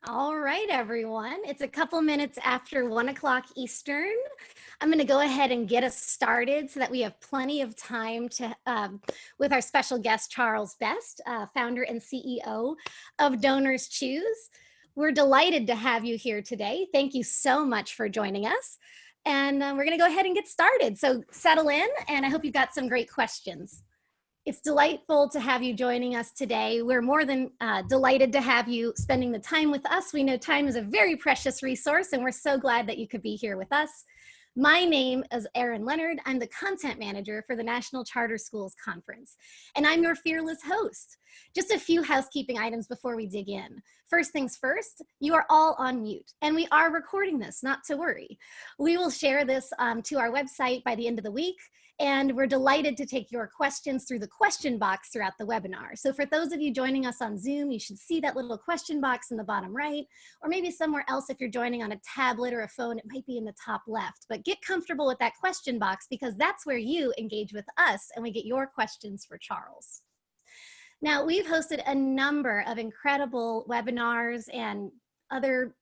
All right, everyone. It's a couple minutes after 1 o'clock Eastern. I'm going to go ahead and get us started so that we have plenty of time to, with our special guest, Charles Best, founder and CEO of DonorsChoose. We're delighted to have you here today. Thank you so much for joining us. And we're going to go ahead and get started. So settle in, and I hope you've got some great questions. It's delightful to have you joining us today. We're more than delighted to have you spending the time with us. We know time is a very precious resource, and we're so glad that you could be here with us. My name is Erin Leonard. I'm the content manager for the National Charter Schools Conference, and I'm your fearless host. Just a few housekeeping items before we dig in. First things first, you are all on mute, and we are recording this, not to worry. We will share this to our website by the end of the week, and we're delighted to take your questions through the question box throughout the webinar. So for those of you joining us on Zoom, you should see that little question box in the bottom right, or maybe somewhere else if you're joining on a tablet or a phone, it might be in the top left. But get comfortable with that question box because that's where you engage with us and we get your questions for Charles. Now, we've hosted a number of incredible webinars and other,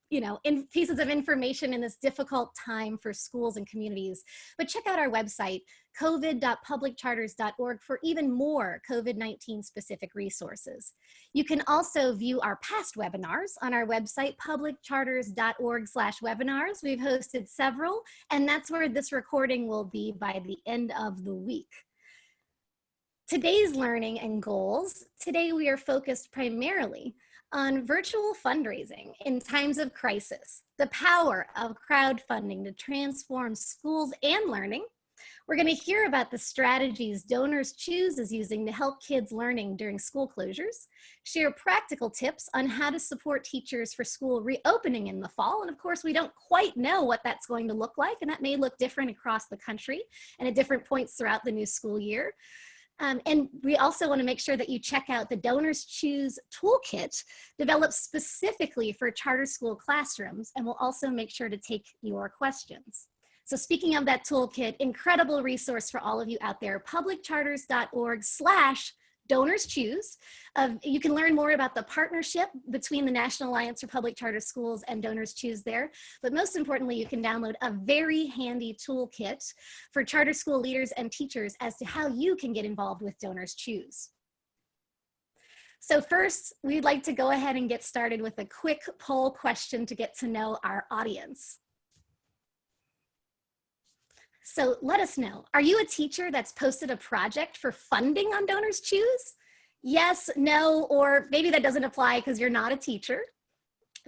pieces of information in this difficult time for schools and communities. But check out our website, covid.publiccharters.org, for even more COVID-19 specific resources. You can also view our past webinars on our website, publiccharters.org/webinars. We've hosted several, and that's where this recording will be by the end of the week. Today's learning and goals. Today we are focused primarily on virtual fundraising in times of crisis, the power of crowdfunding to transform schools and learning. We're going to hear about the strategies DonorsChoose is using to help kids learning during school closures, share practical tips on how to support teachers for school reopening in the fall. And of course, we don't quite know what that's going to look like, and that may look different across the country and at different points throughout the new school year. And we also want to make sure that you check out the DonorsChoose toolkit developed specifically for charter school classrooms, and we'll also make sure to take your questions. So speaking of that toolkit, incredible resource for all of you out there, publiccharters.org/DonorsChoose. You can learn more about the partnership between the National Alliance for Public Charter Schools and DonorsChoose there. But most importantly, you can download a very handy toolkit for charter school leaders and teachers as to how you can get involved with DonorsChoose. So first, we'd like to go ahead and get started with a quick poll question to get to know our audience. So let us know, are you a teacher that's posted a project for funding on DonorsChoose? Yes, no, or maybe that doesn't apply because you're not a teacher.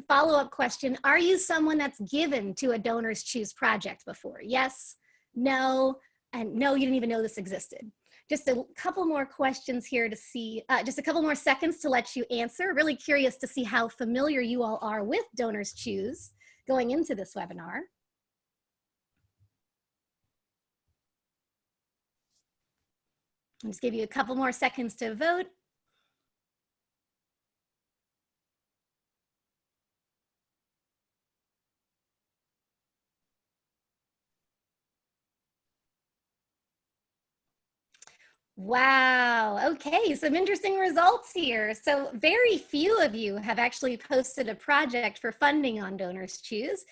Follow-up question, are you someone that's given to a DonorsChoose project before? Yes, no, and no, you didn't even know this existed. Just a couple more questions here to see, just a couple more seconds to let you answer. Really curious to see how familiar you all are with DonorsChoose going into this webinar. I'll just give you a couple more seconds to vote. Wow, okay, some interesting results here. So very few of you have actually posted a project for funding on DonorsChoose.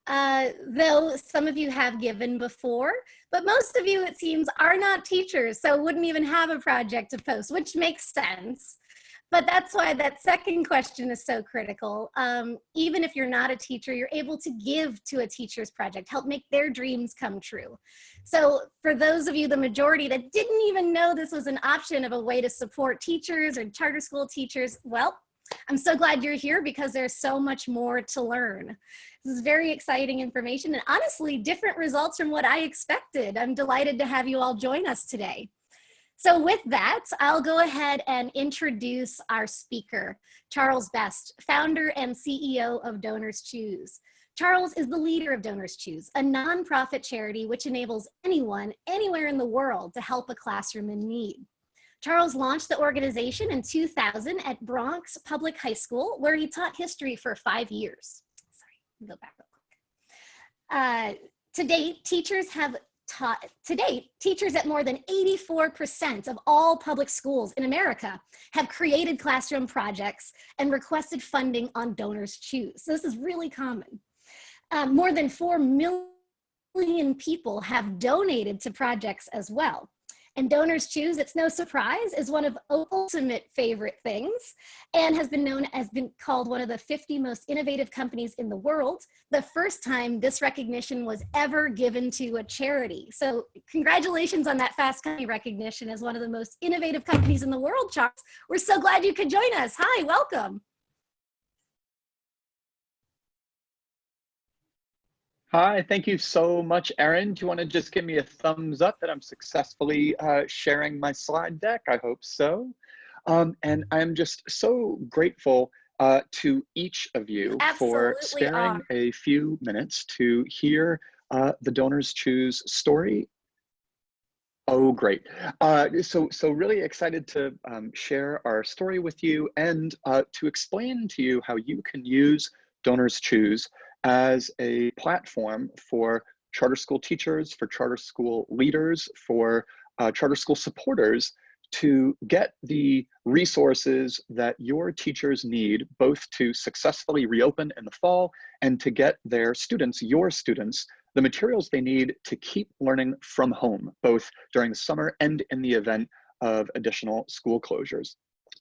Though some of you have given before, but most of you, it seems, are not teachers, so wouldn't even have a project to post, which makes sense. But that's why that second question is so critical. Even if you're not a teacher, you're able to give to a teacher's project, help make their dreams come true. So for those of you, the majority that didn't even know this was an option of a way to support teachers or charter school teachers, well, I'm so glad you're here because there's so much more to learn. This is very exciting information and honestly different results from what I expected. I'm delighted to have you all join us today. So with that, I'll go ahead and introduce our speaker, Charles Best, founder and CEO of DonorsChoose. Charles is the leader of DonorsChoose, a nonprofit charity which enables anyone, anywhere in the world to help a classroom in need. Charles launched the organization in 2000 at Bronx Public High School, where he taught history for 5 years. Sorry, go back real quick. To date, teachers have taught to date, teachers at more than 84% of all public schools in America have created classroom projects and requested funding on DonorsChoose. So this is really common. More than 4 million people have donated to projects as well. And DonorsChoose, it's no surprise, is one of ultimate favorite things and has been called one of the 50 most innovative companies in the world, the first time this recognition was ever given to a charity. So congratulations on that Fast Company recognition as one of the most innovative companies in the world, Charles. We're so glad you could join us. Hi, welcome. Hi, thank you so much, Erin. Do you want to just give me a thumbs up that I'm successfully sharing my slide deck? I hope so. And I'm just so grateful to each of you for sparing a few minutes to hear the DonorsChoose story. Oh, great. So really excited to share our story with you and to explain to you how you can use DonorsChoose as a platform for charter school teachers, for charter school leaders, for charter school supporters to get the resources that your teachers need, both to successfully reopen in the fall and to get their students, your students, the materials they need to keep learning from home, both during the summer and in the event of additional school closures.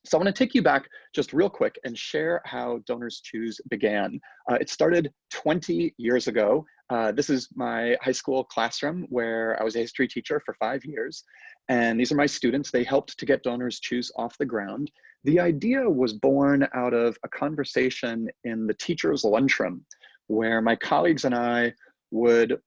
So I want to take you back just real quick and share how DonorsChoose began. It started 20 years ago. This is my high school classroom where I was a history teacher for 5 years. And these are my students. They helped to get DonorsChoose off the ground. The idea was born out of a conversation in the teacher's lunchroom where my colleagues and I would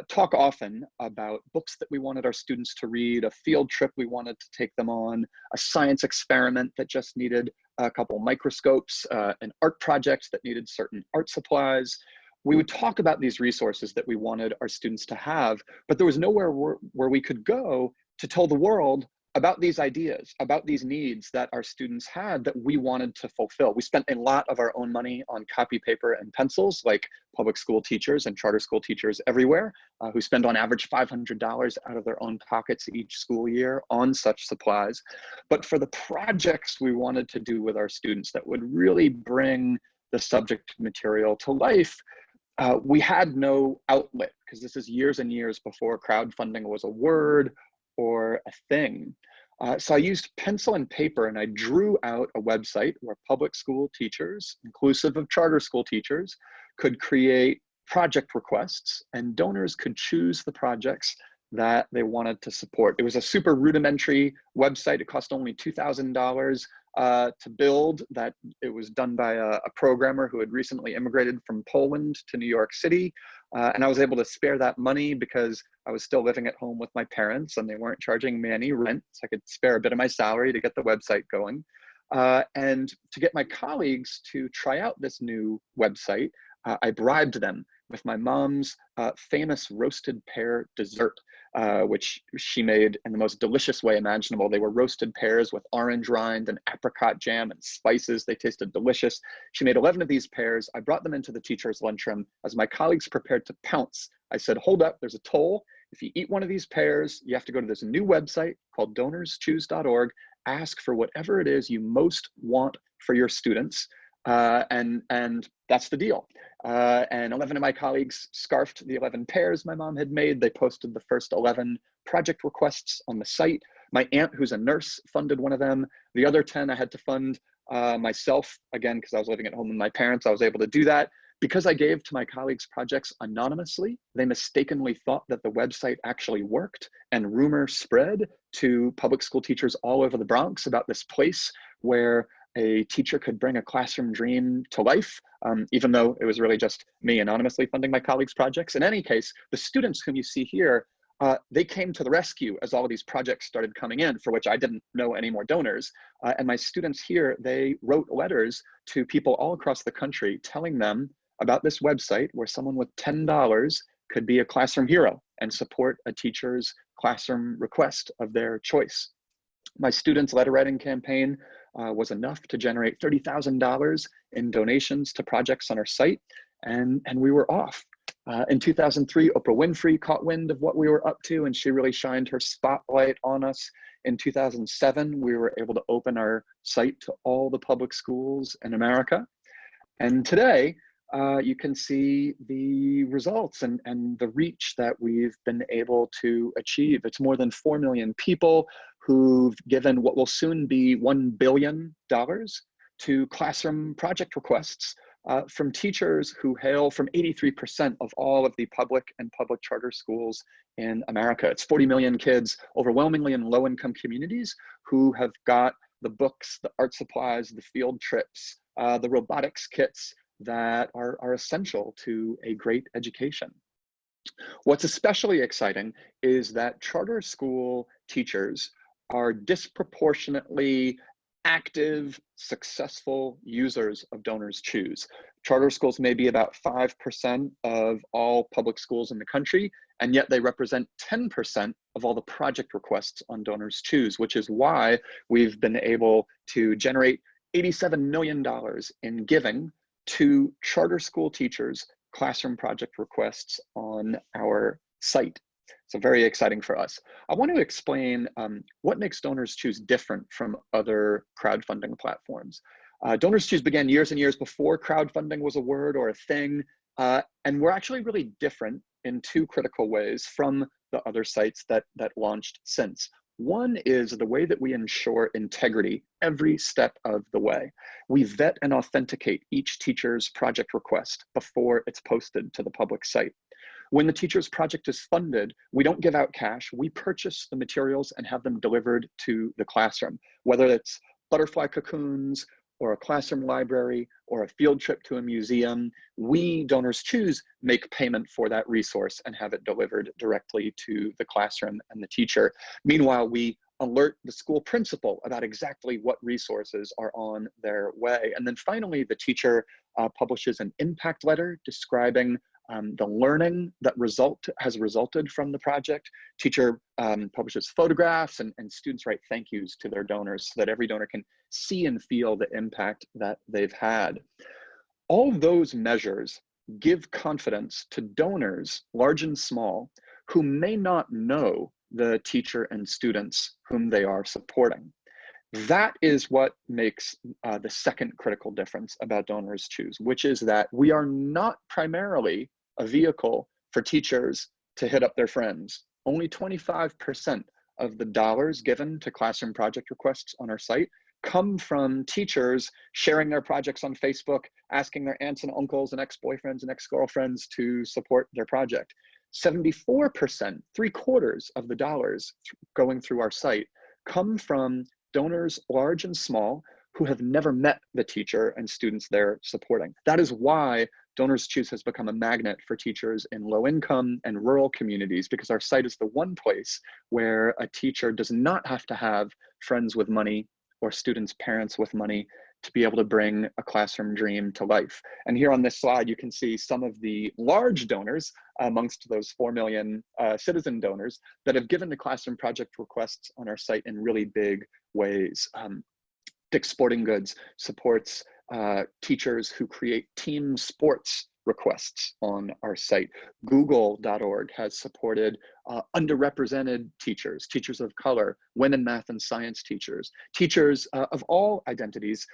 talk often about books that we wanted our students to read, a field trip we wanted to take them on, a science experiment that just needed a couple microscopes, an art project that needed certain art supplies. We would talk about these resources that we wanted our students to have, but there was nowhere where we could go to tell the world about these ideas, about these needs that our students had that we wanted to fulfill. We spent a lot of our own money on copy paper and pencils, like public school teachers and charter school teachers everywhere, who spend on average $500 out of their own pockets each school year on such supplies. But for the projects we wanted to do with our students that would really bring the subject material to life, we had no outlet, because this is years and years before crowdfunding was a word or a thing. So I used pencil and paper and I drew out a website where public school teachers, inclusive of charter school teachers, could create project requests and donors could choose the projects that they wanted to support. It was a super rudimentary website. It cost only $2,000 to build. That it was done by a programmer who had recently immigrated from Poland to New York City. And I was able to spare that money because I was still living at home with my parents and they weren't charging me any rent. So I could spare a bit of my salary to get the website going. And to get my colleagues to try out this new website, I bribed them with my mom's famous roasted pear dessert, which she made in the most delicious way imaginable. They were roasted pears with orange rind and apricot jam and spices. They tasted delicious. She made 11 of these pears. I brought them into the teacher's lunchroom. As my colleagues prepared to pounce, I said, hold up, there's a toll. If you eat one of these pears, you have to go to this new website called DonorsChoose.org, ask for whatever it is you most want for your students. And that's the deal. And 11 of my colleagues scarfed the 11 pears my mom had made. They posted the first 11 project requests on the site. My aunt, who's a nurse, funded one of them. The other 10 I had to fund myself, again, because I was living at home with my parents. I was able to do that. Because I gave to my colleagues projects anonymously, they mistakenly thought that the website actually worked, and rumor spread to public school teachers all over the Bronx about this place where a teacher could bring a classroom dream to life, even though it was really just me anonymously funding my colleagues' projects. In any case, the students whom you see here, they came to the rescue as all of these projects started coming in, for which I didn't know any more donors. And my students here, they wrote letters to people all across the country telling them about this website where someone with $10 could be a classroom hero and support a teacher's classroom request of their choice. My students' letter writing campaign was enough to generate $30,000 in donations to projects on our site, and we were off. In 2003, Oprah Winfrey caught wind of what we were up to, and she really shined her spotlight on us. In 2007, we were able to open our site to all the public schools in America. And today, you can see the results and the reach that we've been able to achieve. It's more than 4 million people who've given what will soon be $1 billion to classroom project requests from teachers who hail from 83% of all of the public and public charter schools in America. It's 40 million kids, overwhelmingly in low-income communities, who have got the books, the art supplies, the field trips, the robotics kits that are essential to a great education. What's especially exciting is that charter school teachers are disproportionately active, successful users of DonorsChoose. Charter schools may be about 5% of all public schools in the country, and yet they represent 10% of all the project requests on DonorsChoose, which is why we've been able to generate $87 million in giving to charter school teachers' classroom project requests on our site. So very exciting for us. I want to explain what makes DonorsChoose different from other crowdfunding platforms. DonorsChoose began years and years before crowdfunding was a word or a thing, and we're actually really different in two critical ways from the other sites that launched since. One is the way that we ensure integrity every step of the way. We vet and authenticate each teacher's project request before it's posted to the public site. When the teacher's project is funded, we don't give out cash. We purchase the materials and have them delivered to the classroom, whether it's butterfly cocoons or a classroom library or a field trip to a museum. We, DonorsChoose, make payment for that resource and have it delivered directly to the classroom and the teacher. Meanwhile, we alert the school principal about exactly what resources are on their way. And then finally, the teacher publishes an impact letter describing the learning that has resulted from the project. Teacher publishes photographs, and students write thank yous to their donors so that every donor can see and feel the impact that they've had. All those measures give confidence to donors, large and small, who may not know the teacher and students whom they are supporting. That is what makes the second critical difference about DonorsChoose, which is that we are not primarily a vehicle for teachers to hit up their friends. Only 25% of the dollars given to classroom project requests on our site come from teachers sharing their projects on Facebook, asking their aunts and uncles and ex-boyfriends and ex-girlfriends to support their project. 74%, 3/4 of the dollars going through our site, come from donors large and small who have never met the teacher and students they're supporting. That is why DonorsChoose has become a magnet for teachers in low income and rural communities, because our site is the one place where a teacher does not have to have friends with money or students' parents with money to be able to bring a classroom dream to life. And here on this slide, you can see some of the large donors amongst those 4 million citizen donors that have given the classroom project requests on our site in really big ways. Dick's Sporting Goods supports teachers who create team sports requests on our site. Google.org has supported underrepresented teachers, teachers of color, women math and science teachers, teachers of all identities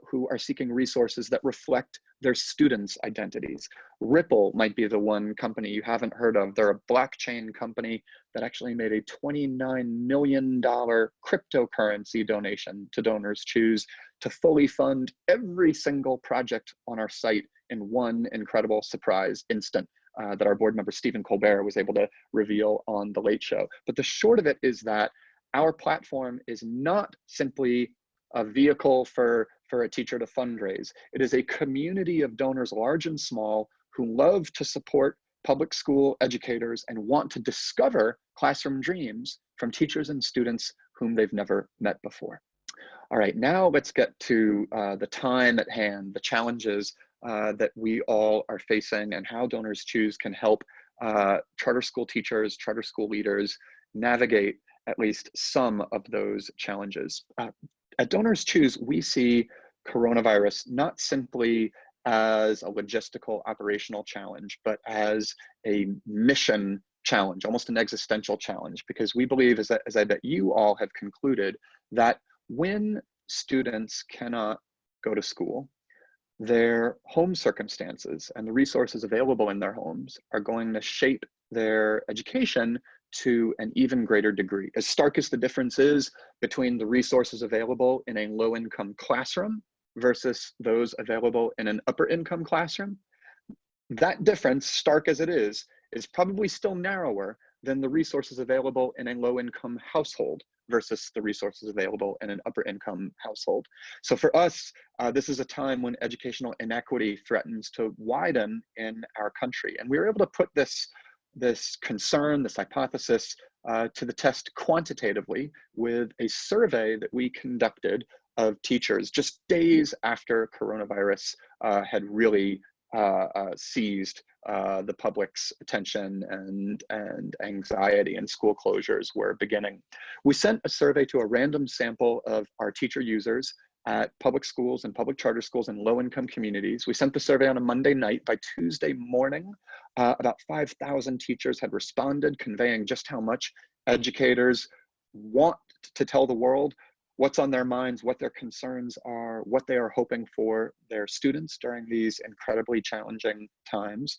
who are seeking resources that reflect their students' identities. Ripple might be the one company you haven't heard of. They're a blockchain company that actually made a $29 million cryptocurrency donation to DonorsChoose to fully fund every single project on our site in one incredible surprise instant that our board member Stephen Colbert was able to reveal on The Late Show. But the short of it is that our platform is not simply a vehicle for a teacher to fundraise. It is a community of donors, large and small, who love to support public school educators and want to discover classroom dreams from teachers and students whom they've never met before. All right, now let's get to the time at hand, the challenges that we all are facing, and how DonorsChoose can help charter school teachers, charter school leaders navigate at least some of those challenges. At DonorsChoose, we see coronavirus not simply as a logistical operational challenge, but as a mission challenge, almost an existential challenge, because we believe, as I bet you all have concluded, that when students cannot go to school, their home circumstances and the resources available in their homes are going to shape their education to an even greater degree. As stark as the difference is between the resources available in a low-income classroom versus those available in an upper-income classroom, that difference, stark as it is probably still narrower than the resources available in a low-income household versus the resources available in an upper-income household. So for us, this is a time when educational inequity threatens to widen in our country. And we were able to put this concern, this hypothesis, to the test quantitatively with a survey that we conducted of teachers just days after coronavirus had really seized the public's attention, and anxiety and school closures were beginning. We sent a survey to a random sample of our teacher users at public schools and public charter schools in low-income communities. We sent the survey on a Monday night. By Tuesday morning, about 5,000 teachers had responded, conveying just how much educators want to tell the world what's on their minds, what their concerns are, what they are hoping for their students during these incredibly challenging times.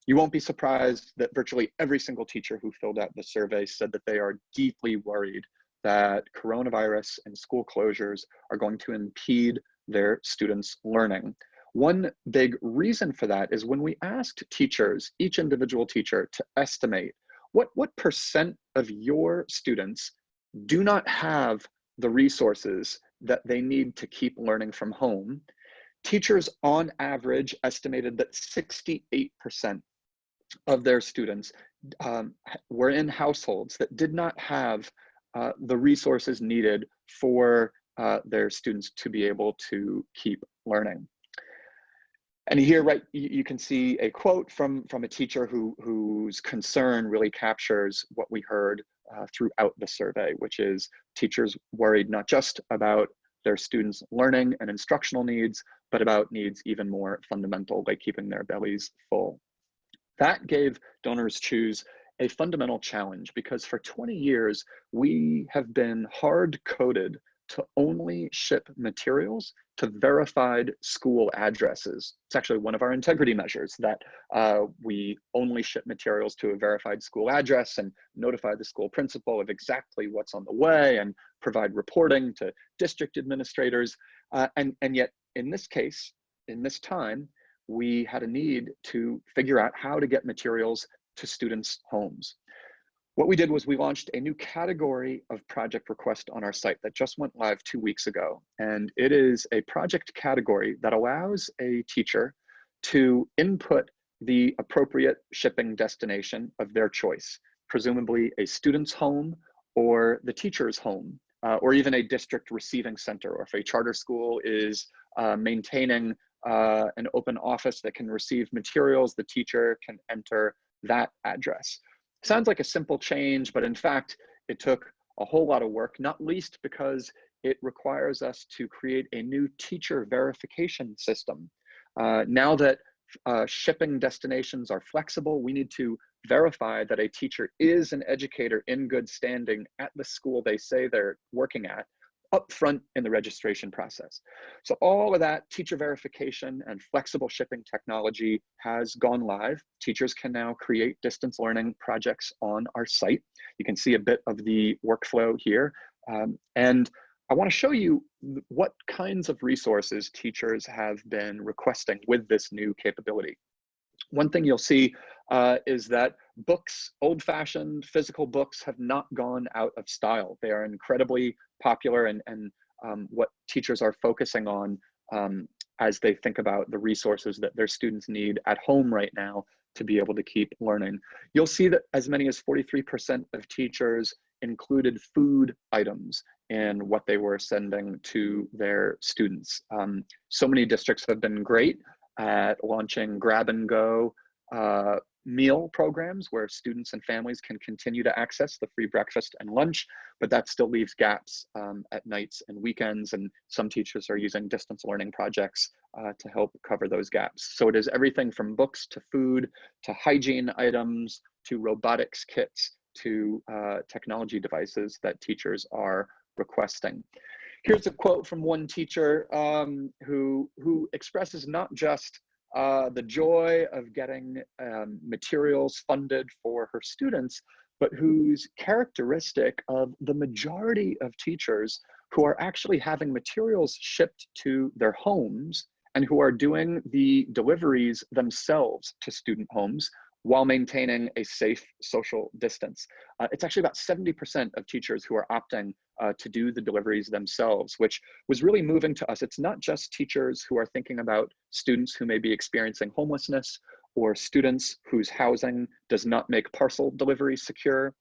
You won't be surprised that virtually every single teacher who filled out the survey said that they are deeply worried that coronavirus and school closures are going to impede their students' learning. One big reason for that is when we asked teachers, each individual teacher, to estimate what percent of your students do not have the resources that they need to keep learning from home, teachers on average estimated that 68% of their students were in households that did not have the resources needed for their students to be able to keep learning. And here, right, you can see a quote from a teacher whose concern really captures what we heard throughout the survey, which is teachers worried not just about their students' learning and instructional needs, but about needs even more fundamental, like keeping their bellies full. That gave DonorsChoose a fundamental challenge, because for 20 years, we have been hard-coded to only ship materials to verified school addresses. It's actually one of our integrity measures, that we only ship materials to a verified school address and notify the school principal of exactly what's on the way and provide reporting to district administrators. And yet, in this case, in this time, we had a need to figure out how to get materials to students' homes. What we did was we launched a new category of project request on our site that just went live 2 weeks ago. And it is a project category that allows a teacher to input the appropriate shipping destination of their choice, presumably a student's home or the teacher's home, or even a district receiving center, or if a charter school is maintaining an open office that can receive materials, the teacher can enter that address. Sounds like a simple change, but in fact, it took a whole lot of work, not least because it requires us to create a new teacher verification system. Now that shipping destinations are flexible, we need to verify that a teacher is an educator in good standing at the school they say they're working at, upfront in the registration process. So all of that teacher verification and flexible shipping technology has gone live. Teachers can now create distance learning projects on our site. You can see a bit of the workflow here. And I want to show you what kinds of resources teachers have been requesting with this new capability. One thing you'll see is that books, old-fashioned physical books, have not gone out of style. They are incredibly popular, and what teachers are focusing on as they think about the resources that their students need at home right now to be able to keep learning. You'll see that as many as 43% of teachers included food items in what they were sending to their students. So many districts have been great at launching grab and go meal programs where students and families can continue to access the free breakfast and lunch, but that still leaves gaps at nights and weekends, and some teachers are using distance learning projects to help cover those gaps. So it is everything from books to food to hygiene items to robotics kits to technology devices that teachers are requesting. Here's a quote from one teacher who expresses not just the joy of getting materials funded for her students, but who's characteristic of the majority of teachers who are actually having materials shipped to their homes and who are doing the deliveries themselves to student homes while maintaining a safe social distance. It's actually about 70% of teachers who are opting to do the deliveries themselves, which was really moving to us. It's not just teachers who are thinking about students who may be experiencing homelessness or students whose housing does not make parcel delivery secure.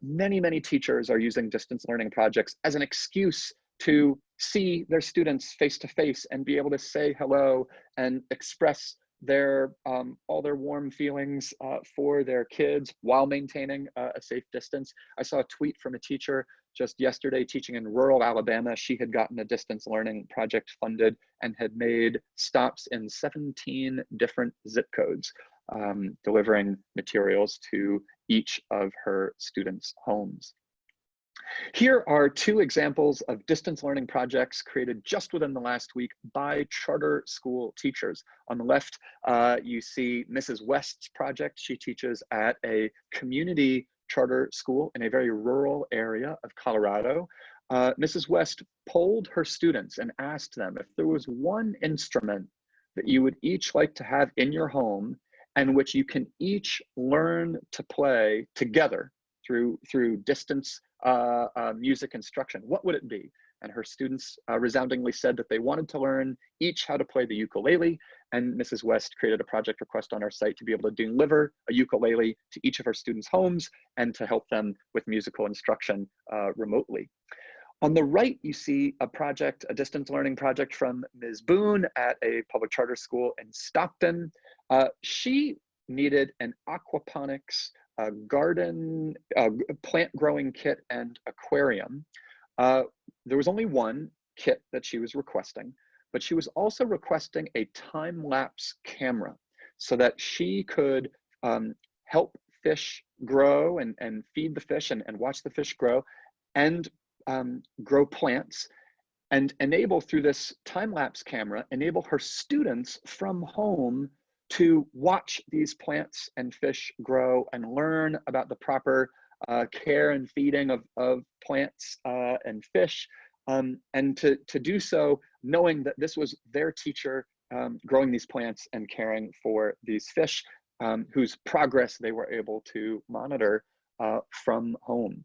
Many teachers are using distance learning projects as an excuse to see their students face to face and be able to say hello and express their all their warm feelings for their kids while maintaining a safe distance. I saw a tweet from a teacher just yesterday teaching in rural Alabama. She had gotten a distance learning project funded and had made stops in 17 different zip codes, delivering materials to each of her students' homes. Here are two examples of distance learning projects created just within the last week by charter school teachers. On the left, you see Mrs. West's project. She teaches at a community charter school in a very rural area of Colorado. Mrs. West polled her students and asked them if there was one instrument that you would each like to have in your home and which you can each learn to play together through distance music instruction, what would it be? And her students resoundingly said that they wanted to learn each how to play the ukulele, and Mrs. West created a project request on our site to be able to deliver a ukulele to each of her students' homes and to help them with musical instruction remotely. On the right, you see a project, a distance learning project from Ms. Boone at a public charter school in Stockton. She needed an aquaponics garden, plant growing kit and aquarium. There was only one kit that she was requesting, but she was also requesting a time-lapse camera so that she could help fish grow and feed the fish and watch the fish grow and grow plants, and enable through this time-lapse camera, enable her students from home to watch these plants and fish grow and learn about the proper care and feeding of plants and fish, and to do so knowing that this was their teacher growing these plants and caring for these fish, whose progress they were able to monitor from home.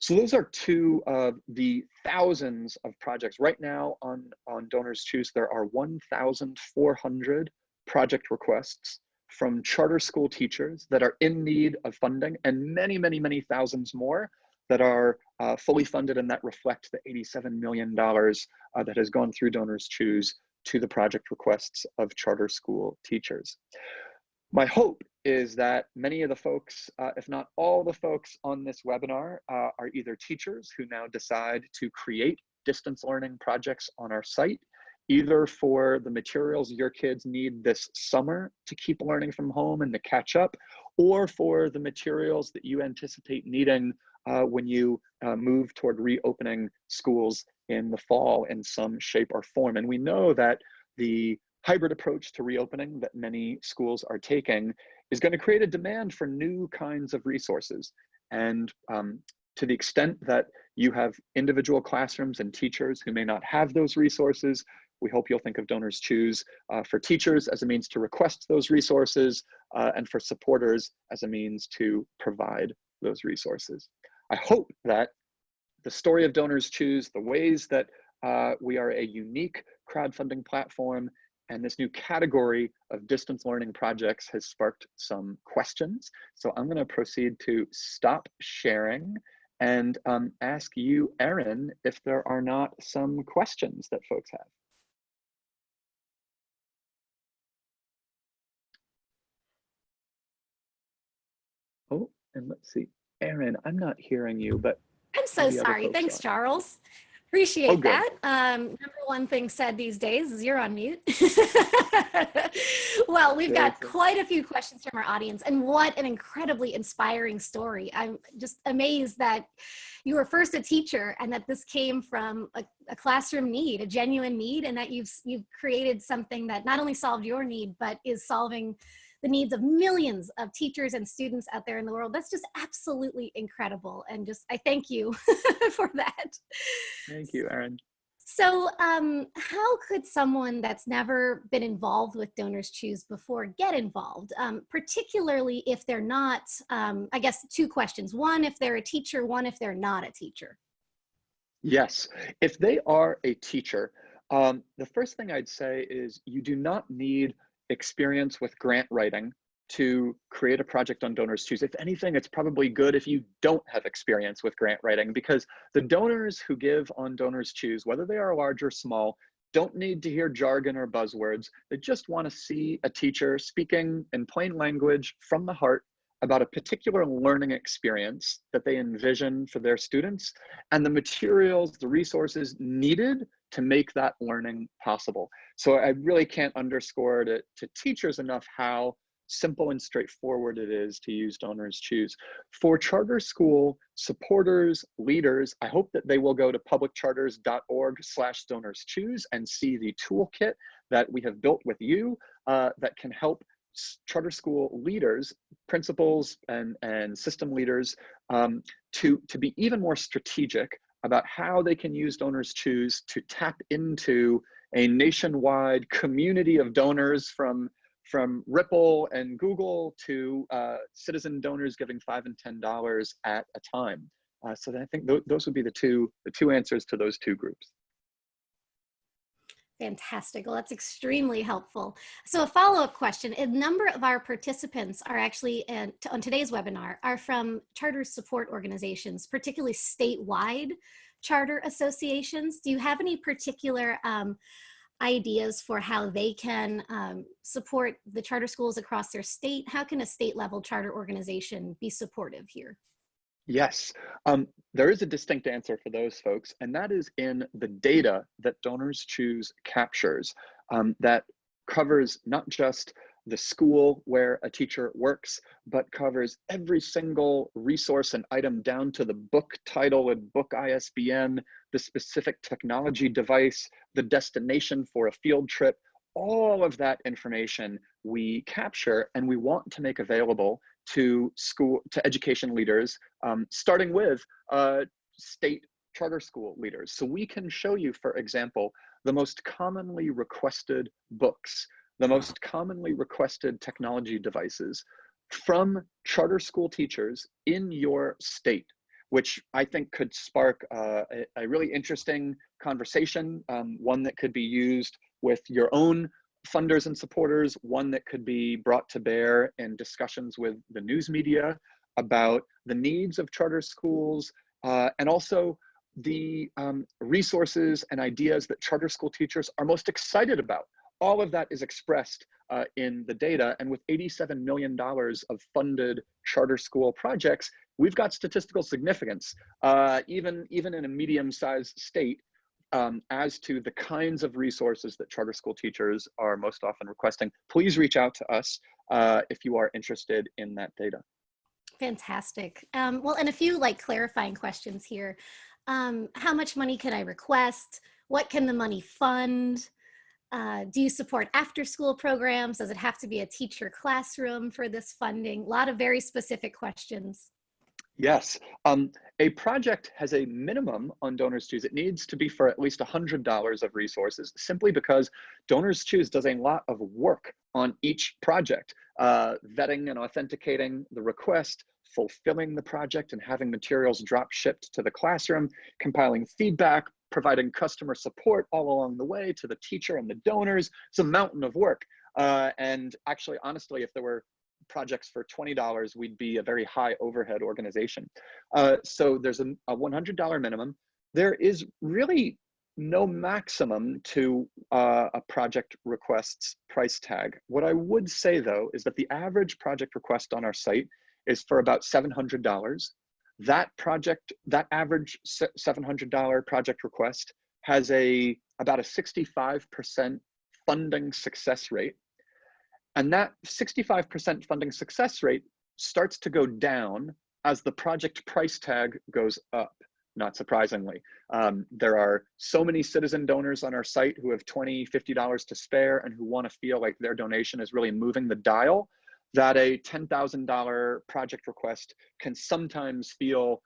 So those are two of the thousands of projects. Right now on DonorsChoose, there are 1,400 project requests from charter school teachers that are in need of funding, and many thousands more that are fully funded and that reflect the $87 million that has gone through DonorsChoose to the project requests of charter school teachers. My hope is that many of the folks, if not all the folks on this webinar, are either teachers who now decide to create distance learning projects on our site, either for the materials your kids need this summer to keep learning from home and to catch up, or for the materials that you anticipate needing when you move toward reopening schools in the fall in some shape or form. And we know that the hybrid approach to reopening that many schools are taking is going to create a demand for new kinds of resources. And to the extent that you have individual classrooms and teachers who may not have those resources, we hope you'll think of DonorsChoose for teachers as a means to request those resources and for supporters as a means to provide those resources. I hope that the story of DonorsChoose, the ways that we are a unique crowdfunding platform, and this new category of distance learning projects has sparked some questions. So I'm going to proceed to stop sharing and ask you, Erin, if there are not some questions that folks have. And let's see, Erin, I'm not hearing you, but I'm so maybe other sorry. folks Thanks, are. Charles. Oh, Appreciate good. that. Number one thing said these days is you're on mute. Well, we've Very got cool. quite a few questions from our audience, and what an incredibly inspiring story. I'm just amazed that you were first a teacher and that this came from a classroom need, a genuine need, and that you've created something that not only solved your need, but is solving the needs of millions of teachers and students out there in the world. That's just absolutely incredible. And just, I thank you for that. Thank you, Erin. So how could someone that's never been involved with DonorsChoose before get involved, particularly if they're not, I guess two questions. One, if they're a teacher, one, if they're not a teacher. Yes, if they are a teacher, the first thing I'd say is you do not need experience with grant writing to create a project on DonorsChoose. If anything, it's probably good if you don't have experience with grant writing, because the donors who give on DonorsChoose, whether they are large or small, don't need to hear jargon or buzzwords. They just want to see a teacher speaking in plain language from the heart about a particular learning experience that they envision for their students and the materials, the resources needed to make that learning possible. So I really can't underscore to teachers enough how simple and straightforward it is to use DonorsChoose. For charter school supporters, leaders, I hope that they will go to publiccharters.org/DonorsChoose and see the toolkit that we have built with you that can help charter school leaders, principals, and system leaders to be even more strategic about how they can use DonorsChoose to tap into a nationwide community of donors from Ripple and Google to citizen donors giving $5 and $10 at a time. So I think those would be the two answers to those two groups. Fantastic. Well, that's extremely helpful. So a follow-up question, a number of our participants are actually, on today's webinar, are from charter support organizations, particularly statewide charter associations. Do you have any particular ideas for how they can support the charter schools across their state? How can a state level charter organization be supportive here? Yes, there is a distinct answer for those folks, and that is in the data that DonorsChoose captures that covers not just the school where a teacher works, but covers every single resource and item down to the book title and book ISBN, the specific technology device, the destination for a field trip. All of that information we capture and we want to make available to education leaders, starting with state charter school leaders. So we can show you, for example, the most commonly requested books, the most commonly requested technology devices from charter school teachers in your state, which I think could spark a really interesting conversation, one that could be used with your own funders and supporters, one that could be brought to bear in discussions with the news media about the needs of charter schools, and also the resources and ideas that charter school teachers are most excited about. All of that is expressed in the data, and with $87 million of funded charter school projects, we've got statistical significance, even in a medium-sized state, as to the kinds of resources that charter school teachers are most often requesting. Please reach out to us if you are interested in that data. Fantastic. Well, and a few clarifying questions here. How much money can I request? What can the money fund? Do you support after-school programs? Does it have to be a teacher classroom for this funding? A lot of very specific questions. Yes, a project has a minimum on DonorsChoose. It needs to be for at least $100 of resources, simply because DonorsChoose does a lot of work on each project, vetting and authenticating the request, fulfilling the project and having materials drop shipped to the classroom, compiling feedback, providing customer support all along the way to the teacher and the donors. It's a mountain of work. And actually, honestly, if there were projects for $20, we'd be a very high overhead organization. So there's a $100 minimum. There is really no maximum to a project request's price tag. What I would say, though, is that the average project request on our site is for about $700. That project, that average $700 project request has about a 65% funding success rate. And that 65% funding success rate starts to go down as the project price tag goes up, not surprisingly. There are so many citizen donors on our site who have $20, $50 to spare and who want to feel like their donation is really moving the dial, that a $10,000 project request can sometimes feel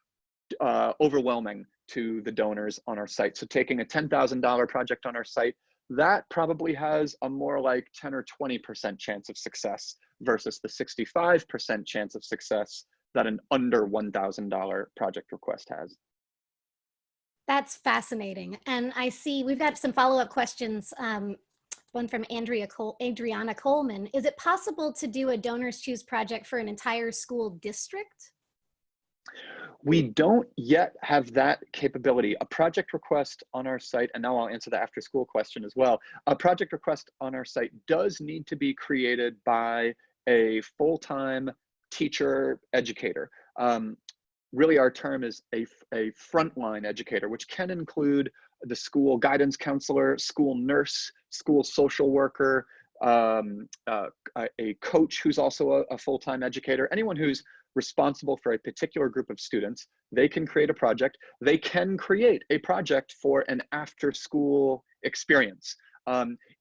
overwhelming to the donors on our site. So taking a $10,000 project on our site, that probably has a more like 10 or 20% chance of success versus the 65% chance of success that an under $1,000 project request has. That's fascinating. And I see we've got some follow-up questions. One from Adriana Coleman. Is it possible to do a DonorsChoose project for an entire school district? We don't yet have that capability. A project request on our site, and now I'll answer the after school question as well. A project request on our site does need to be created by a full-time teacher educator. Really our term is a frontline educator, which can include the school guidance counselor, school nurse, school social worker, a coach who's also a full-time educator, anyone who's responsible for a particular group of students. They can create a project. They can create a project for an after-school experience.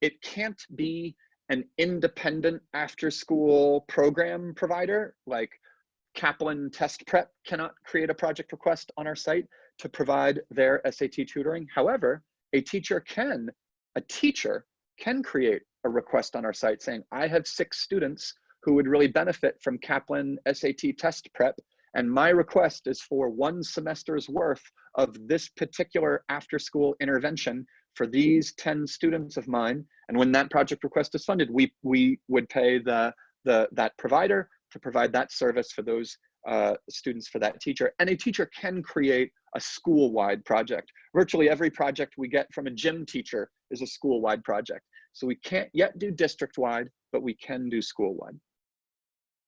It can't be an independent after-school program provider, like Kaplan Test Prep cannot create a project request on our site to provide their SAT tutoring. However, a teacher can create a request on our site saying, I have 6 students who would really benefit from Kaplan SAT Test Prep, and my request is for 1 semester's worth of this particular after-school intervention for these 10 students of mine. And when that project request is funded, we would pay that provider to provide that service for those students for that teacher. And a teacher can create a school-wide project. Virtually every project we get from a gym teacher is a school-wide project. So we can't yet do district-wide, but we can do school-wide.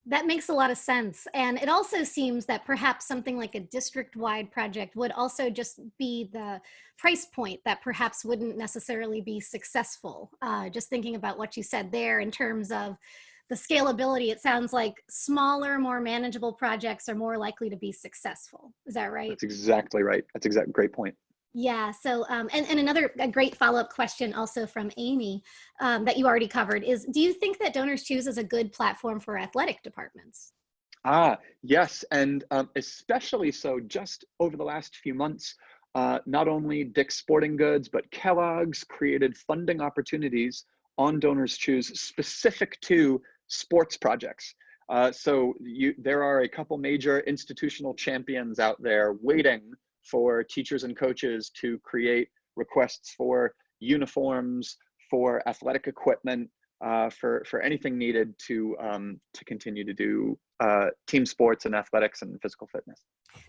That makes a lot of sense. And it also seems that perhaps something like a district-wide project would also just be the price point that perhaps wouldn't necessarily be successful. Just thinking about what you said there in terms of the scalability, it sounds like smaller, more manageable projects are more likely to be successful. Is that right? That's exactly right. That's exactly great point. Yeah, so, and another great follow-up question also from Amy that you already covered is, do you think that DonorsChoose is a good platform for athletic departments? Yes, and especially so just over the last few months, not only Dick's Sporting Goods, but Kellogg's created funding opportunities on DonorsChoose specific to sports projects. So there are a couple major institutional champions out there waiting for teachers and coaches to create requests for uniforms, for athletic equipment, for anything needed to continue to do team sports and athletics and physical fitness.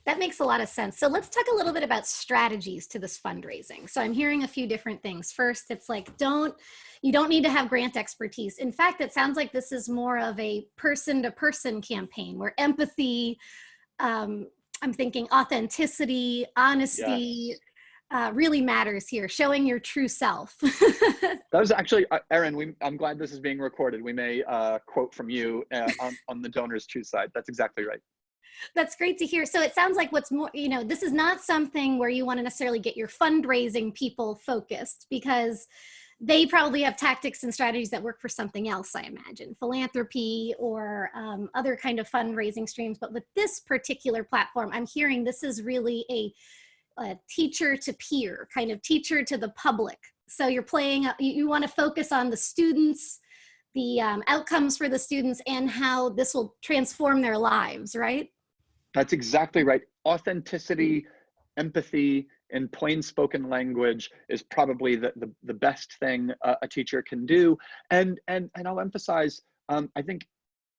That makes a lot of sense. So let's talk a little bit about strategies to this fundraising. So I'm hearing a few different things. First, it's like, you don't need to have grant expertise. In fact, it sounds like this is more of a person-to-person campaign where empathy, I'm thinking authenticity, honesty, yes, really matters here, showing your true self. That was actually, Erin, I'm glad this is being recorded. We may quote from you on the DonorsChoose side. That's exactly right. That's great to hear. So it sounds like what's more, this is not something where you want to necessarily get your fundraising people focused, because they probably have tactics and strategies that work for something else, I imagine, philanthropy or other kind of fundraising streams. But with this particular platform, I'm hearing this is really a teacher to peer, kind of teacher to the public. So you're playing, you want to focus on the students, the outcomes for the students, and how this will transform their lives, right? That's exactly right. Authenticity, empathy, in plain spoken language is probably the best thing a teacher can do. And I'll emphasize, I think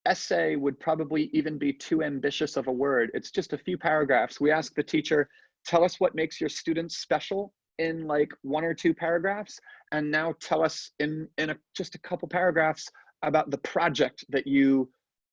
essay would probably even be too ambitious of a word. It's just a few paragraphs. We ask the teacher, tell us what makes your students special in like 1 or 2 paragraphs. And now tell us in just a couple paragraphs about the project that you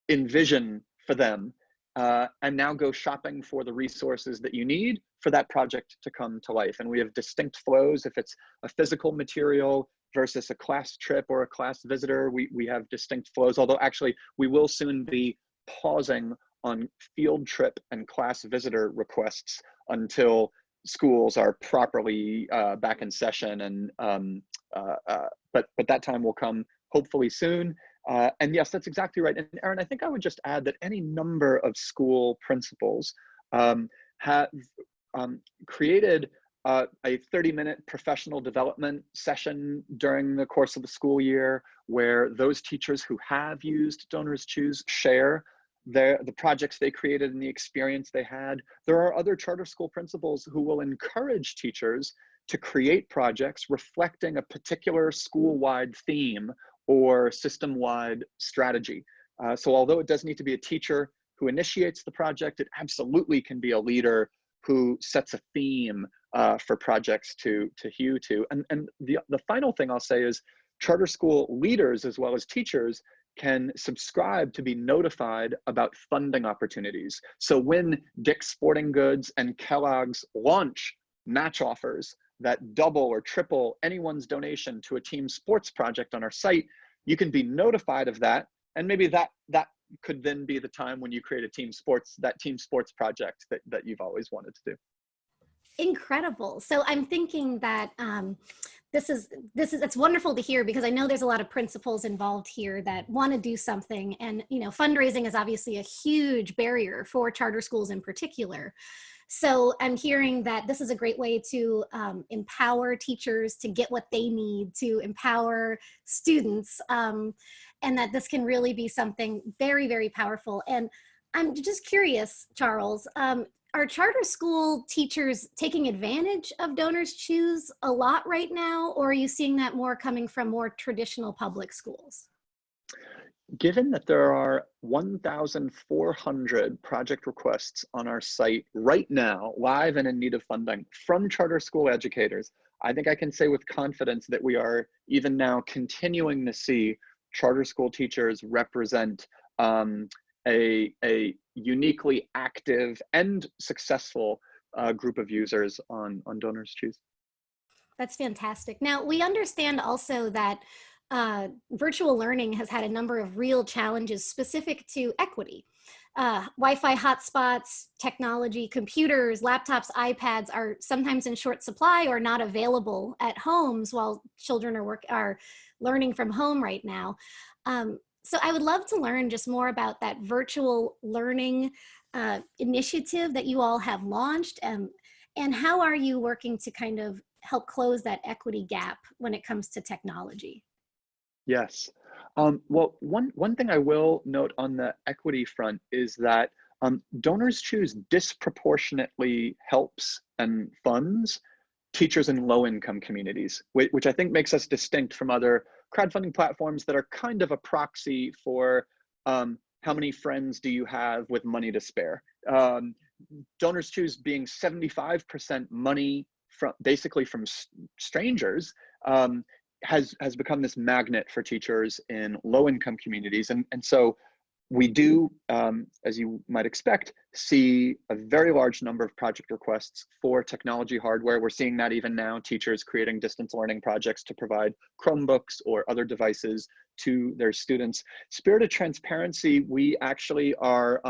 envision for them. and now go shopping for the resources that you need for that project to come to life. And we have distinct flows. If it's a physical material versus a class trip or a class visitor, we have distinct flows, although actually we will soon be pausing on field trip and class visitor requests until schools are properly back in session. And but that time will come hopefully soon. And yes, that's exactly right. And Erin, I think I would just add that any number of school principals have created a 30-minute professional development session during the course of the school year, where those teachers who have used DonorsChoose share the projects they created and the experience they had. There are other charter school principals who will encourage teachers to create projects reflecting a particular school-wide theme or system-wide strategy. So although it does need to be a teacher who initiates the project, it absolutely can be a leader who sets a theme for projects to hew to. And the final thing I'll say is charter school leaders as well as teachers can subscribe to be notified about funding opportunities. So when Dick's Sporting Goods and Kellogg's launch match offers that double or triple anyone's donation to a team sports project on our site, you can be notified of that. And maybe that could then be the time when you create that team sports project that you've always wanted to do. Incredible. So I'm thinking that it's wonderful to hear, because I know there's a lot of principals involved here that want to do something, and fundraising is obviously a huge barrier for charter schools in particular. So I'm hearing that this is a great way to empower teachers to get what they need to empower students, and that this can really be something very, very powerful. And I'm just curious, Charles, are charter school teachers taking advantage of DonorsChoose a lot right now, or are you seeing that more coming from more traditional public schools? Given that there are 1,400 project requests on our site right now, live and in need of funding from charter school educators, I think I can say with confidence that we are even now continuing to see charter school teachers represent a uniquely active and successful group of users on DonorsChoose. That's fantastic. Now, we understand also that virtual learning has had a number of real challenges specific to equity. Wi-Fi hotspots, technology, computers, laptops, iPads are sometimes in short supply or not available at homes while children are learning from home right now. So I would love to learn just more about that virtual learning initiative that you all have launched, and how are you working to kind of help close that equity gap when it comes to technology? Yes. Well, one thing I will note on the equity front is that DonorsChoose disproportionately helps and funds teachers in low-income communities, which I think makes us distinct from other crowdfunding platforms that are kind of a proxy for how many friends do you have with money to spare. DonorsChoose being 75% money basically from strangers has become this magnet for teachers in low-income communities. And so we do, as you might expect, see a very large number of project requests for technology hardware. We're seeing that even now, teachers creating distance learning projects to provide Chromebooks or other devices to their students. Spirit of transparency, we actually are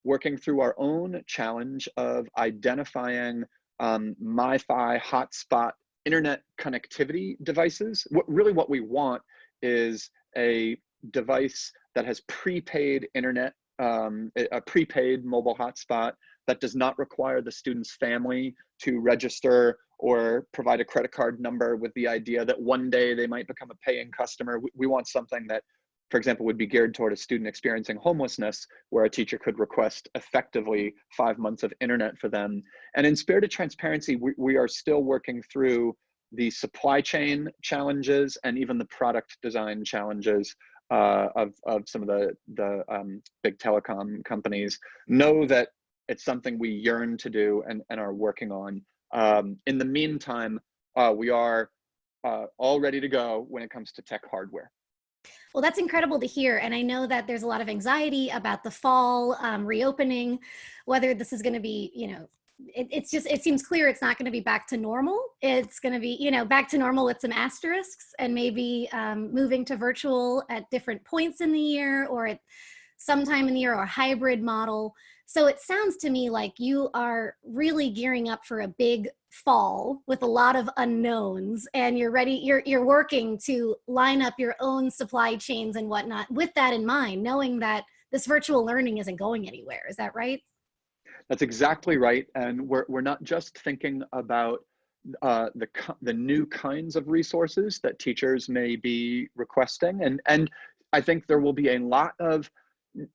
working through our own challenge of identifying MiFi hotspot internet connectivity devices. What we want is a device that has prepaid internet, a prepaid mobile hotspot that does not require the student's family to register or provide a credit card number with the idea that one day they might become a paying customer. We want something that, for example, would be geared toward a student experiencing homelessness, where a teacher could request effectively 5 months of internet for them. And in spirit of transparency, we are still working through the supply chain challenges and even the product design challenges of some of the big telecom companies. Know that it's something we yearn to do and are working on. In the meantime, we are all ready to go when it comes to tech hardware. Well, that's incredible to hear. And I know that there's a lot of anxiety about the fall reopening, whether this is going to be, it seems clear it's not going to be back to normal. It's going to be, back to normal with some asterisks, and maybe moving to virtual at different points in the year, or at sometime in the year, or a hybrid model. So it sounds to me like you are really gearing up for a big fall with a lot of unknowns, and you're ready, you're working to line up your own supply chains and whatnot with that in mind, knowing that this virtual learning isn't going anywhere. Is that right? That's exactly right. And we're not just thinking about the new kinds of resources that teachers may be requesting. And I think there will be a lot of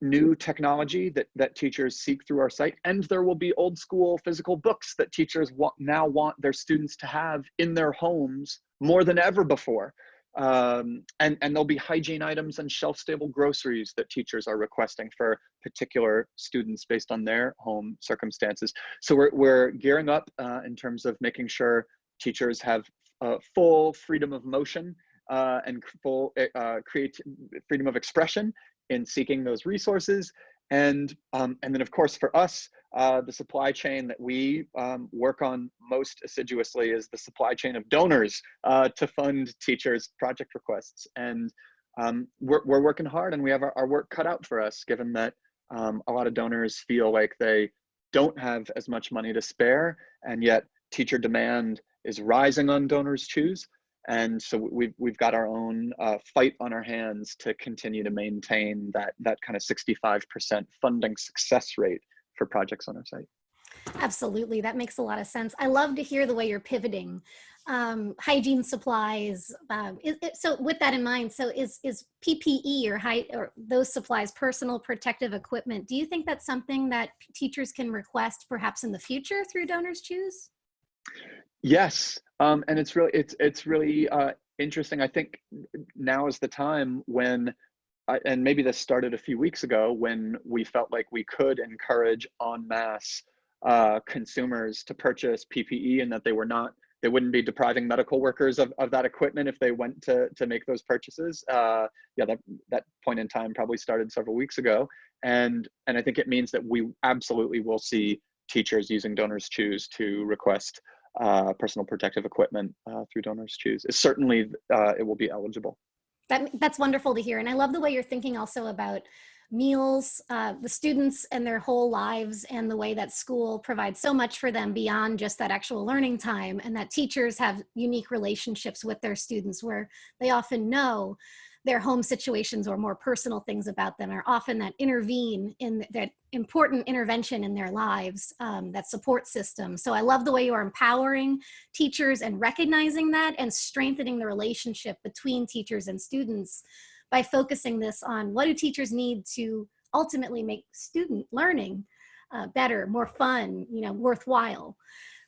new technology that teachers seek through our site, and there will be old school physical books that teachers now want their students to have in their homes more than ever before. And there'll be hygiene items and shelf-stable groceries that teachers are requesting for particular students based on their home circumstances. So we're gearing up in terms of making sure teachers have full freedom of motion and full freedom of expression in seeking those resources. And then of course for us, the supply chain that we work on most assiduously is the supply chain of donors to fund teachers' project requests. And we're working hard, and we have our work cut out for us, given that a lot of donors feel like they don't have as much money to spare, and yet teacher demand is rising on DonorsChoose. And so we've got our own fight on our hands to continue to maintain that kind of 65% funding success rate for projects on our site. Absolutely, that makes a lot of sense. I love to hear the way you're pivoting. Hygiene supplies. So with that in mind, so is PPE or those supplies, personal protective equipment, do you think that's something that teachers can request perhaps in the future through DonorsChoose? Yes, and it's really interesting. I think now is the time when, and maybe this started a few weeks ago, when we felt like we could encourage en masse consumers to purchase PPE, and that they wouldn't be depriving medical workers of that equipment if they went to make those purchases. Yeah, that point in time probably started several weeks ago, and I think it means that we absolutely will see teachers using DonorsChoose to request personal protective equipment through DonorsChoose. Certainly, it will be eligible. That's wonderful to hear. And I love the way you're thinking also about meals, the students and their whole lives, and the way that school provides so much for them beyond just that actual learning time, and that teachers have unique relationships with their students where they often know their home situations or more personal things about them are often that intervene in that important intervention in their lives, that support system. So I love the way you are empowering teachers and recognizing that and strengthening the relationship between teachers and students by focusing this on what do teachers need to ultimately make student learning better, more fun, worthwhile.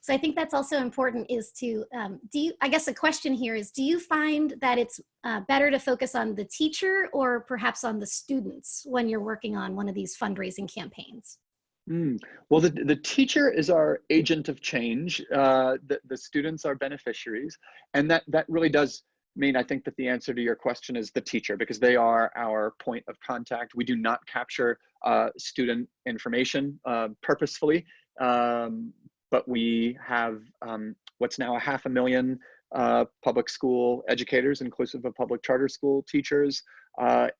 So I think that's also important, is to, I guess the question here is, do you find that it's better to focus on the teacher or perhaps on the students when you're working on one of these fundraising campaigns? Well, the teacher is our agent of change. The students are beneficiaries. And that really does mean, I think, that the answer to your question is the teacher, because they are our point of contact. We do not capture student information purposefully. But we have what's now 500,000 public school educators, inclusive of public charter school teachers,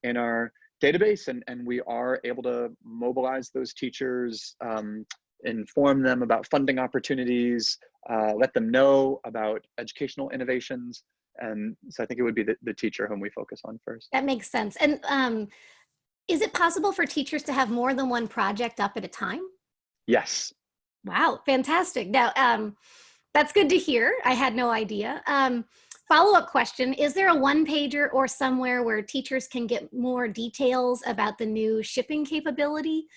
in our database, and we are able to mobilize those teachers, inform them about funding opportunities, let them know about educational innovations. And so I think it would be the teacher whom we focus on first. That makes sense. And is it possible for teachers to have more than one project up at a time? Yes. Wow, fantastic. Now, that's good to hear. I had no idea. Follow-up question, is there a one-pager or somewhere where teachers can get more details about the new shipping capability?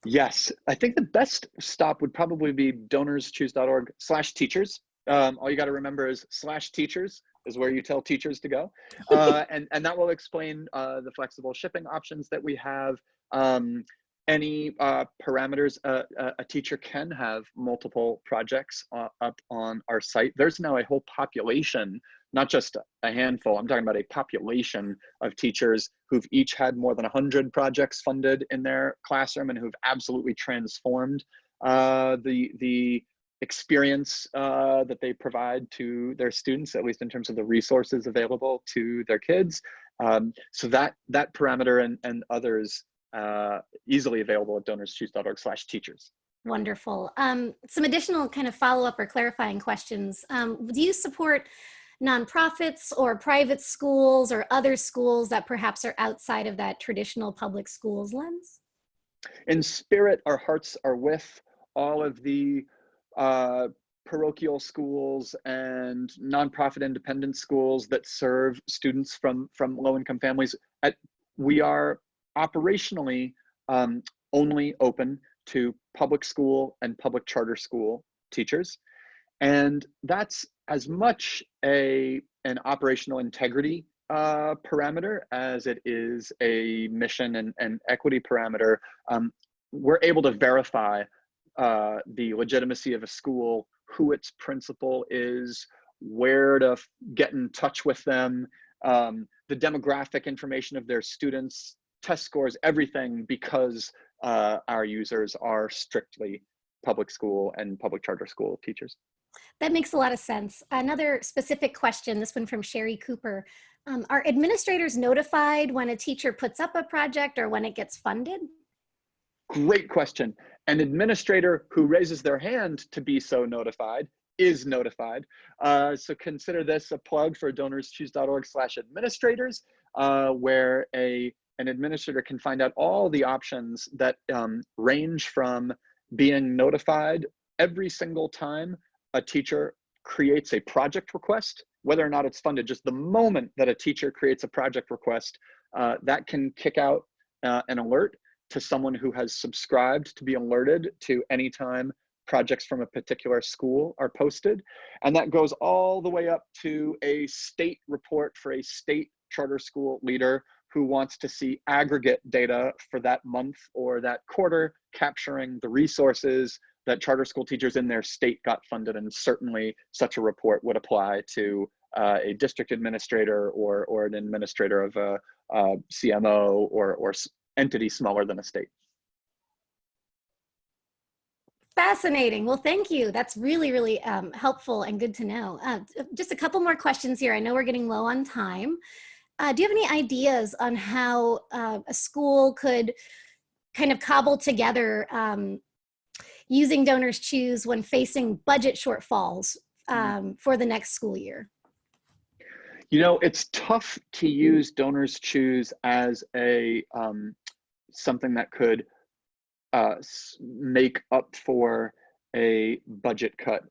Yes, I think the best stop would probably be DonorsChoose.org/teachers. All you got to remember is /teachers is where you tell teachers to go. And that will explain the flexible shipping options that we have. Any parameters. A teacher can have multiple projects up on our site. There's now a whole population not just a handful, I'm talking about a population of teachers who've each had more than 100 projects funded in their classroom and who've absolutely transformed the experience that they provide to their students, at least in terms of the resources available to their kids. So that parameter and others easily available at DonorsChoose.org/teachers. Wonderful. Some additional kind of follow-up or clarifying questions. Do you support nonprofits or private schools or other schools that perhaps are outside of that traditional public schools lens? In spirit, our hearts are with all of the parochial schools and nonprofit independent schools that serve students from low-income families. We are operationally only open to public school and public charter school teachers. And that's as much an operational integrity parameter as it is a mission and equity parameter. We're able to verify the legitimacy of a school, who its principal is, where to get in touch with them, the demographic information of their students, test scores, everything, because our users are strictly public school and public charter school teachers. That makes a lot of sense. Another specific question, this one from Sherry Cooper. Are administrators notified when a teacher puts up a project or when it gets funded? Great question. An administrator who raises their hand to be so notified is notified. So consider this a plug for DonorsChoose.org/administrators, where an administrator can find out all the options that range from being notified every single time a teacher creates a project request, whether or not it's funded. Just the moment that a teacher creates a project request, that can kick out an alert to someone who has subscribed to be alerted to any time projects from a particular school are posted. And that goes all the way up to a state report for a state charter school leader who wants to see aggregate data for that month or that quarter, capturing the resources that charter school teachers in their state got funded. And certainly such a report would apply to a district administrator or an administrator of a CMO or entity smaller than a state. Fascinating. Well, thank you. That's really, really helpful and good to know. Just a couple more questions here. I know we're getting low on time. Do you have any ideas on how a school could kind of cobble together using DonorsChoose when facing budget shortfalls for the next school year? You know, it's tough to use DonorsChoose as a something that could make up for a budget cut,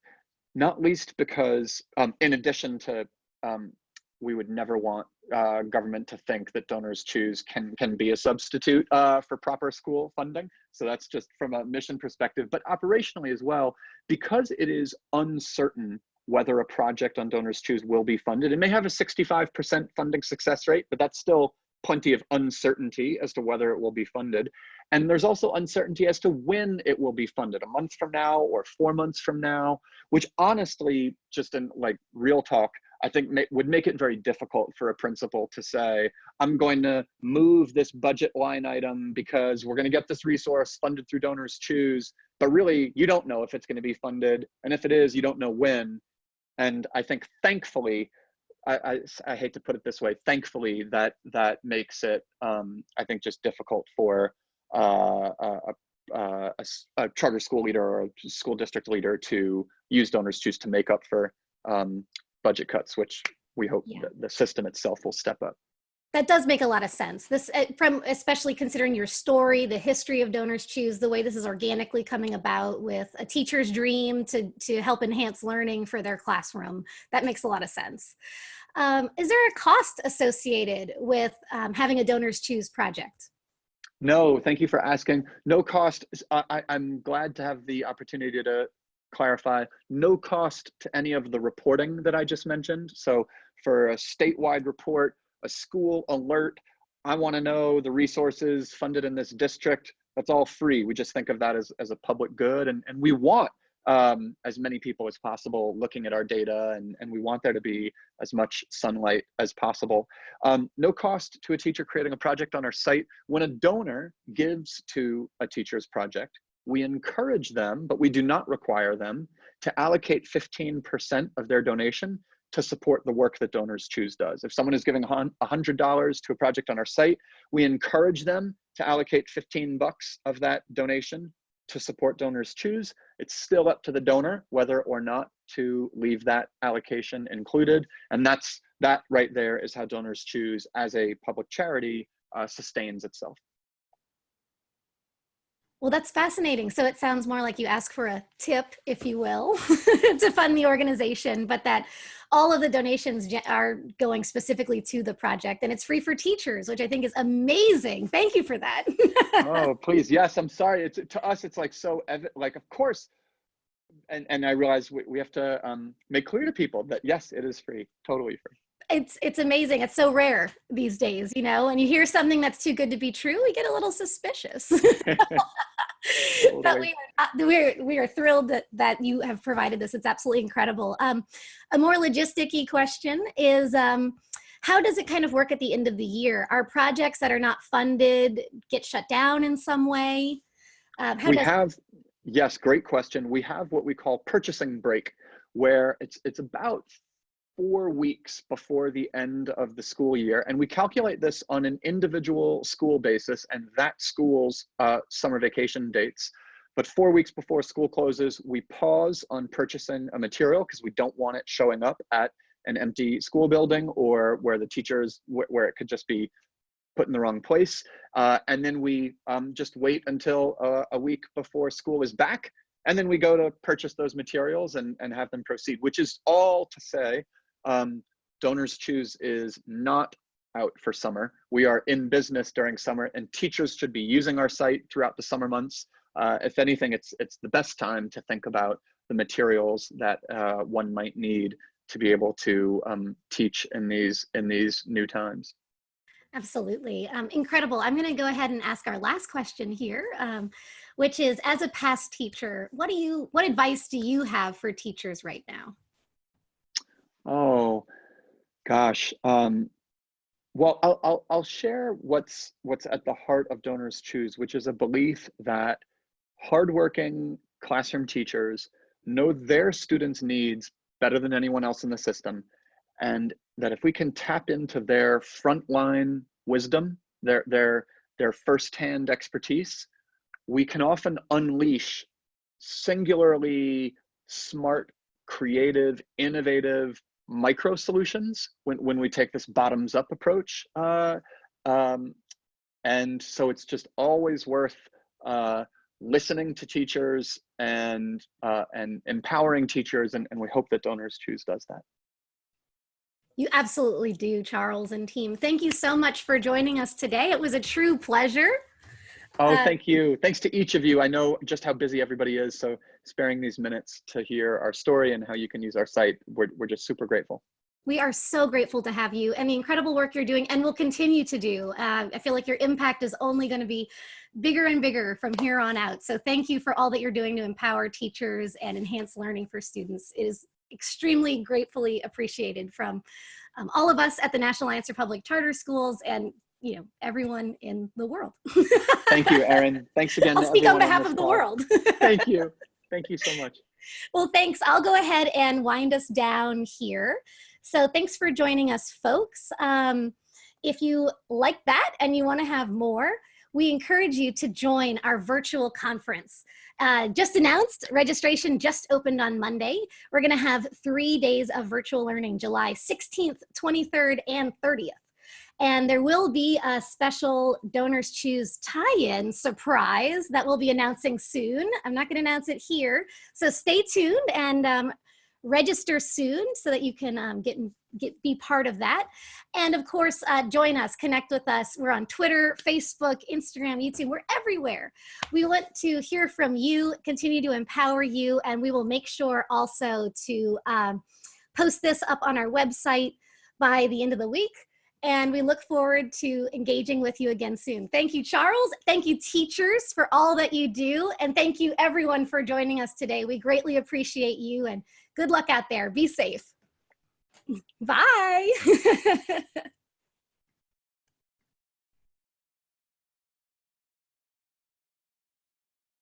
not least because in addition to we would never want government to think that DonorsChoose can be a substitute for proper school funding. So that's just from a mission perspective, but operationally as well, because it is uncertain whether a project on DonorsChoose will be funded. It may have a 65% funding success rate, but that's still plenty of uncertainty as to whether it will be funded. And there's also uncertainty as to when it will be funded, a month from now or 4 months from now, which honestly, just in like real talk, I think would make it very difficult for a principal to say, I'm going to move this budget line item because we're going to get this resource funded through DonorsChoose, but really you don't know if it's going to be funded. And if it is, you don't know when. And I think thankfully, I hate to put it this way, thankfully that makes it, I think, just difficult for a charter school leader or a school district leader to use DonorsChoose to make up for budget cuts, which we hope that the system itself will step up. That does make a lot of sense. This, from especially considering your story, the history of DonorsChoose, the way this is organically coming about with a teacher's dream to help enhance learning for their classroom. That makes a lot of sense. Is there a cost associated with having a DonorsChoose project? No, thank you for asking. No cost. I'm glad to have the opportunity to clarify. No cost to any of the reporting that I just mentioned. So for a statewide report, a school alert, I want to know the resources funded in this district, that's all free. We just think of that as a public good, and we want as many people as possible looking at our data, and we want there to be as much sunlight as possible. No cost to a teacher creating a project on our site. When a donor gives to a teacher's project, we encourage them, but we do not require them, to allocate 15% of their donation to support the work that DonorsChoose does. If someone is giving $100 to a project on our site, we encourage them to allocate 15 bucks of that donation to support DonorsChoose. It's still up to the donor whether or not to leave that allocation included. And that right there is how DonorsChoose as a public charity sustains itself. Well, that's fascinating. So it sounds more like you ask for a tip, if you will, to fund the organization, but that all of the donations are going specifically to the project, and it's free for teachers, which I think is amazing. Thank you for that. Oh, please. Yes, I'm sorry. To us, it's like so, like, of course. And I realize we have to make clear to people that, yes, it is free, totally free. It's amazing. It's so rare these days, you know, and you hear something that's too good to be true, we get a little suspicious. But we are thrilled that you have provided this. It's absolutely incredible. A more logistic-y question is, how does it kind of work at the end of the year? Are projects that are not funded get shut down in some way? Yes, great question. We have what we call purchasing break, where it's about 4 weeks before the end of the school year. And we calculate this on an individual school basis and that school's summer vacation dates. But 4 weeks before school closes, we pause on purchasing a material because we don't want it showing up at an empty school building or where the teachers, where it could just be put in the wrong place. And then we just wait until a week before school is back. And then we go to purchase those materials and have them proceed, which is all to say, DonorsChoose is not out for summer. We are in business during summer, and teachers should be using our site throughout the summer months. If anything, it's the best time to think about the materials that one might need to be able to teach in these new times. Absolutely. Incredible. I'm going to go ahead and ask our last question here, which is, as a past teacher, what advice do you have for teachers right now? Oh, gosh. Well, I'll share what's at the heart of DonorsChoose, which is a belief that hardworking classroom teachers know their students' needs better than anyone else in the system, and that if we can tap into their frontline wisdom, their firsthand expertise, we can often unleash singularly smart, creative, innovative micro solutions when we take this bottoms up approach. And so it's just always worth listening to teachers and empowering teachers, and we hope that DonorsChoose does that. You absolutely do, Charles and team. Thank you so much for joining us today. It was a true pleasure. Oh, thank you. Thanks to each of you. I know just how busy everybody is, so sparing these minutes to hear our story and how you can use our site, we're just super grateful. We are so grateful to have you and the incredible work you're doing and will continue to do. I feel like your impact is only going to be bigger and bigger from here on out. So thank you for all that you're doing to empower teachers and enhance learning for students. It is extremely gratefully appreciated from all of us at the National Alliance for Public Charter Schools and everyone in the world. Thank you, Erin. Thanks again. I'll speak on behalf of the world. Thank you. Thank you so much. Well, thanks. I'll go ahead and wind us down here. So thanks for joining us, folks. If you like that and you want to have more, we encourage you to join our virtual conference. Just announced, registration just opened on Monday. We're going to have 3 days of virtual learning, July 16th, 23rd, and 30th. And there will be a special DonorsChoose tie-in surprise that we'll be announcing soon. I'm not going to announce it here. So stay tuned and register soon so that you can be part of that. And of course, join us, connect with us. We're on Twitter, Facebook, Instagram, YouTube, we're everywhere. We want to hear from you, continue to empower you, and we will make sure also to post this up on our website by the end of the week. And we look forward to engaging with you again soon. Thank you, Charles. Thank you, teachers, for all that you do. And thank you, everyone, for joining us today. We greatly appreciate you, and good luck out there. Be safe. Bye.